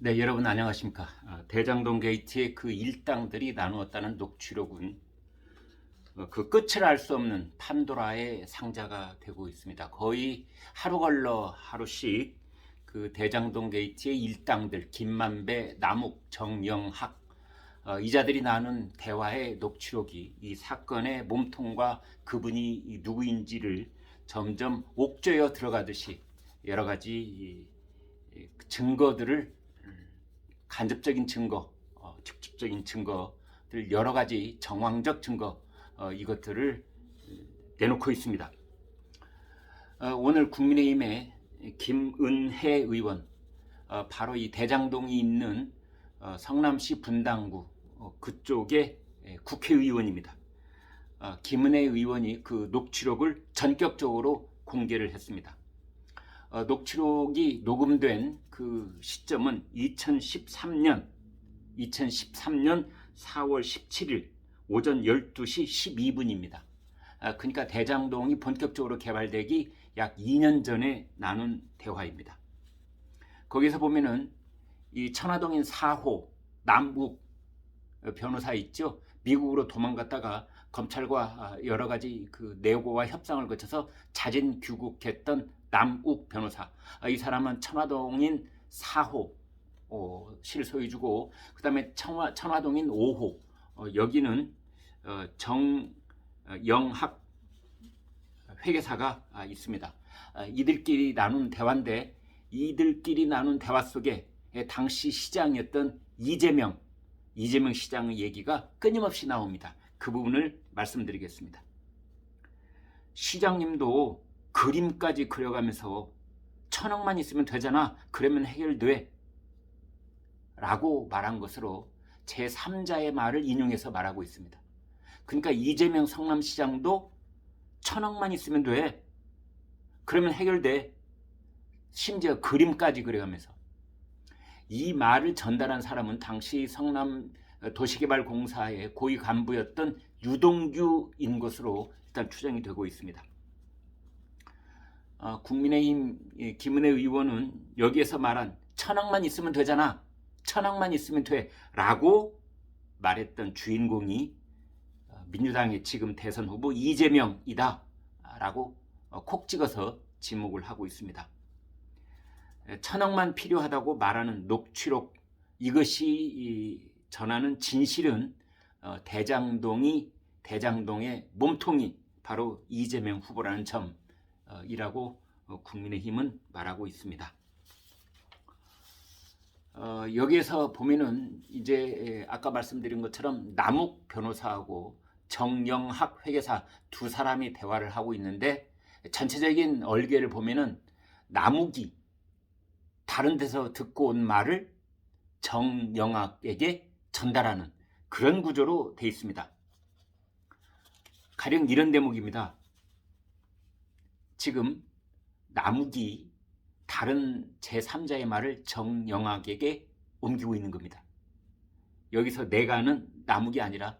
네, 여러분 안녕하십니까? 대장동 게이트의 그 일당들이 나누었다는 녹취록은 그 끝을 알 수 없는 판도라의 상자가 되고 있습니다. 거의 하루 걸러 하루씩 그 대장동 게이트의 일당들 김만배, 남욱, 정영학 이자들이 나눈 대화의 녹취록이 이 사건의 몸통과 그분이 누구인지를 점점 옥죄어 들어가듯이 여러 가지 증거들을 간접적인 증거, 직접적인 증거들 여러 가지 정황적 증거 이것들을 내놓고 있습니다. 오늘 국민의힘의 김은혜 의원, 바로 이 대장동이 있는 성남시 분당구 그쪽의 국회의원입니다. 김은혜 의원이 그 녹취록을 전격적으로 공개를 했습니다. 녹취록이 녹음된 그 시점은 2013년 4월 17일 오전 12시 12분입니다. 그러니까 대장동이 본격적으로 개발되기 약 2년 전에 나눈 대화입니다. 거기서 보면은 이 천화동인 4호 남욱 변호사 있죠. 미국으로 도망갔다가 검찰과 여러 가지 그 내고와 협상을 거쳐서 자진 귀국했던 남욱 변호사. 이 사람은 천화동인 4호 실소유주고, 그 다음에 천화동인 5호 여기는 정영학 회계사가 있습니다. 이들끼리 나눈 대화인데, 이들끼리 나눈 대화 속에 당시 시장이었던 이재명 시장의 얘기가 끊임없이 나옵니다. 그 부분을 말씀드리겠습니다. 시장님도 그림까지 그려가면서 1,000억만 있으면 되잖아, 그러면 해결돼 라고 말한 것으로 제3자의 말을 인용해서 말하고 있습니다. 그러니까 이재명 성남시장도 1,000억만 있으면 돼, 그러면 해결돼, 심지어 그림까지 그려가면서. 이 말을 전달한 사람은 당시 성남 도시개발공사의 고위 간부였던 유동규인 것으로 일단 추정이 되고 있습니다. 국민의힘 김은혜 의원은 여기에서 말한 1,000억만 있으면 되잖아, 1,000억만 있으면 돼 라고 말했던 주인공이 민주당의 지금 대선 후보 이재명이다 라고 콕 찍어서 지목을 하고 있습니다. 1,000억만 필요하다고 말하는 녹취록, 이것이 전하는 진실은 대장동의 몸통이 바로 이재명 후보라는 점이라고 국민의힘은 말하고 있습니다. 여기에서 보면은 이제 아까 말씀드린 것처럼 남욱 변호사하고 정영학 회계사 두 사람이 대화를 하고 있는데, 전체적인 얼개를 보면은 남욱이 다른 데서 듣고 온 말을 정영학에게 전달하는 그런 구조로 되어 있습니다. 가령 이런 대목입니다. 지금 남욱이 다른 제3자의 말을 정영학에게 옮기고 있는 겁니다. 여기서 내가는 남욱이 아니라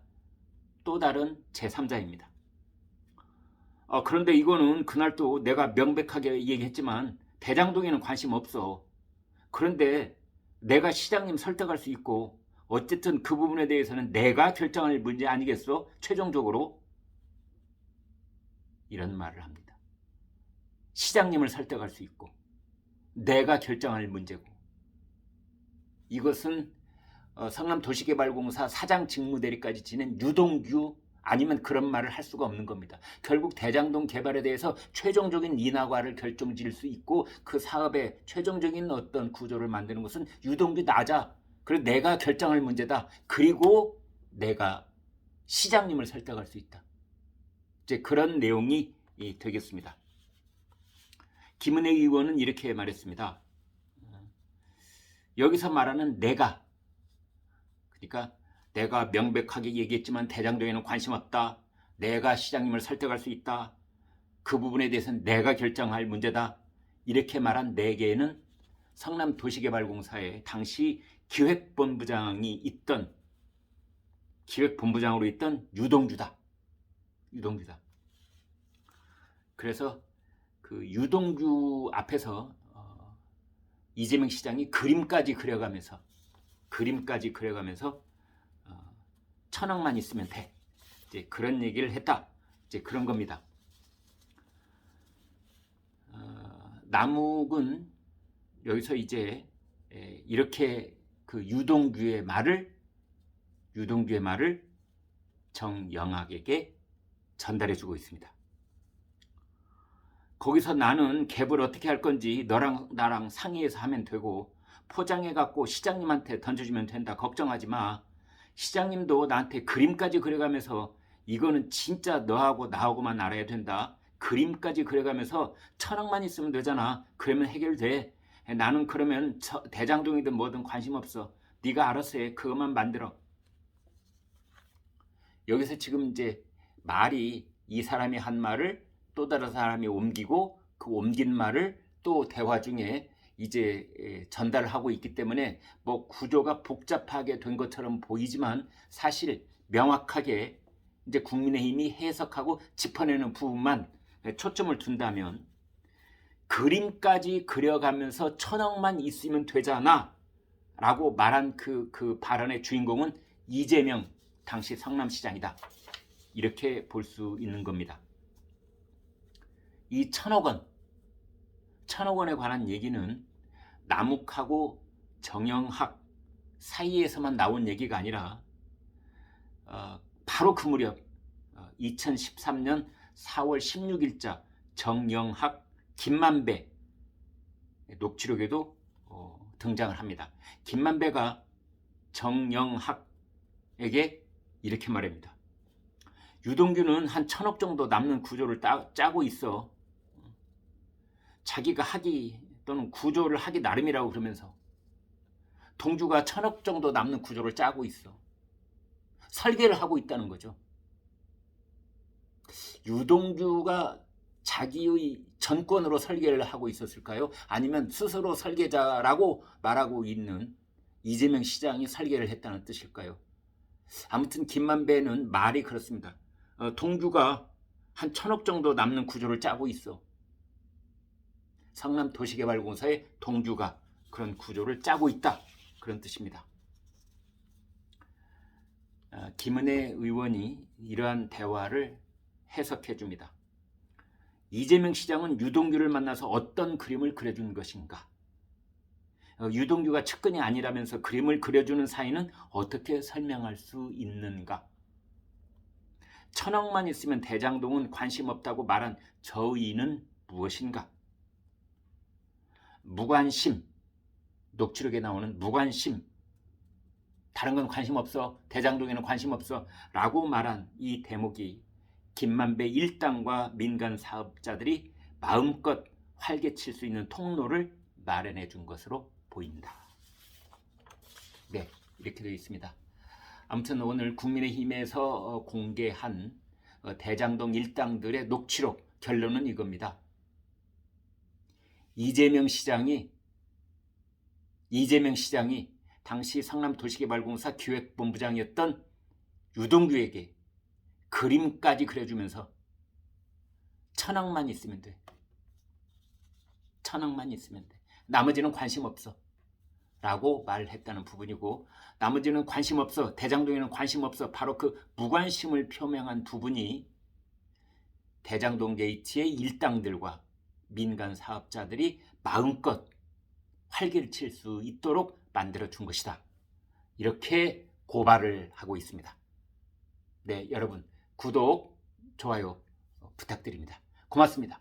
또 다른 제3자입니다. 그런데 이거는 그날 또 내가 명백하게 얘기했지만 대장동에는 관심 없어. 그런데 내가 시장님 설득할 수 있고, 어쨌든 그 부분에 대해서는 내가 결정할 문제 아니겠어? 최종적으로 이런 말을 합니다. 시장님을 설득할 수 있고 내가 결정할 문제고, 이것은 성남도시개발공사 사장 직무대리까지 지낸 유동규 아니면 그런 말을 할 수가 없는 겁니다. 결국 대장동 개발에 대해서 최종적인 인하과를 결정지을 수 있고 그 사업의 최종적인 어떤 구조를 만드는 것은 유동규 나자. 그리고 내가 결정할 문제다. 그리고 내가 시장님을 설득할 수 있다. 이제 그런 내용이 되겠습니다. 김은혜 의원은 이렇게 말했습니다. 여기서 말하는 내가, 그러니까 내가 명백하게 얘기했지만 대장동에는 관심 없다, 내가 시장님을 설득할 수 있다, 그 부분에 대해서는 내가 결정할 문제다, 이렇게 말한 네 개는 성남도시개발공사의 당시 기획본부장으로 있던 유동규다. 그래서 그 유동규 앞에서 이재명 시장이 그림까지 그려가면서 1,000억만 있으면 돼. 이제 그런 얘기를 했다. 이제 그런 겁니다. 남욱은 여기서 이제 이렇게 그 유동규의 말을 정영학에게 전달해주고 있습니다. 거기서 나는 갭을 어떻게 할 건지 너랑 나랑 상의해서 하면 되고 포장해갖고 시장님한테 던져주면 된다. 걱정하지 마. 시장님도 나한테 그림까지 그려가면서 이거는 진짜 너하고 나하고만 알아야 된다. 그림까지 그려가면서 1,000억만 있으면 되잖아. 그러면 해결돼. 나는 그러면 대장동이든 뭐든 관심 없어. 네가 알아서 해. 그것만 만들어. 여기서 지금 이제 말이 이 사람이 한 말을 또 다른 사람이 옮기고 그 옮긴 말을 또 대화 중에 이제 전달을 하고 있기 때문에 뭐 구조가 복잡하게 된 것처럼 보이지만 사실 명확하게 이제 국민의힘이 해석하고 짚어내는 부분만 초점을 둔다면 그림까지 그려가면서 1,000억만 있으면 되잖아 라고 말한 그 발언의 주인공은 이재명 당시 성남시장이다. 이렇게 볼 수 있는 겁니다. 이 1,000억 원에 관한 얘기는 남욱하고 정영학 사이에서만 나온 얘기가 아니라 바로 그 무렵 2013년 4월 16일자 정영학 김만배 녹취록에도 등장을 합니다. 김만배가 정영학에게 이렇게 말합니다. 유동규는 한 1,000억 정도 남는 구조를 짜고 있어. 자기가 하기 또는 구조를 하기 나름이라고 그러면서 동주가 1,000억 정도 남는 구조를 짜고 있어. 설계를 하고 있다는 거죠. 유동규가 자기의 전권으로 설계를 하고 있었을까요? 아니면 스스로 설계자라고 말하고 있는 이재명 시장이 설계를 했다는 뜻일까요? 아무튼 김만배는 말이 그렇습니다. 동규가 한 1,000억 정도 남는 구조를 짜고 있어. 성남도시개발공사의 동규가 그런 구조를 짜고 있다. 그런 뜻입니다. 김은혜 의원이 이러한 대화를 해석해 줍니다. 이재명 시장은 유동규를 만나서 어떤 그림을 그려준 것인가? 유동규가 측근이 아니라면서 그림을 그려주는 사이는 어떻게 설명할 수 있는가? 1,000억만 있으면 대장동은 관심 없다고 말한 저 의의는 무엇인가? 무관심, 녹취록에 나오는 무관심, 다른 건 관심 없어, 대장동에는 관심 없어 라고 말한 이 대목이 김만배 일당과 민간 사업자들이 마음껏 활개칠 수 있는 통로를 마련해 준 것으로 보인다. 네, 이렇게 되어 있습니다. 아무튼 오늘 국민의힘에서 공개한 대장동 일당들의 녹취록 결론은 이겁니다. 이재명 시장이 당시 성남도시개발공사 기획본부장이었던 유동규에게 그림까지 그려주면서 1,000억만 있으면 돼. 1,000억만 있으면 돼. 나머지는 관심 없어. 라고 말했다는 부분이고, 나머지는 관심 없어. 대장동에는 관심 없어. 바로 그 무관심을 표명한 부분이 대장동 게이트의 일당들과 민간 사업자들이 마음껏 활기를 칠 수 있도록 만들어준 것이다. 이렇게 고발을 하고 있습니다. 네, 여러분 구독, 좋아요 부탁드립니다. 고맙습니다.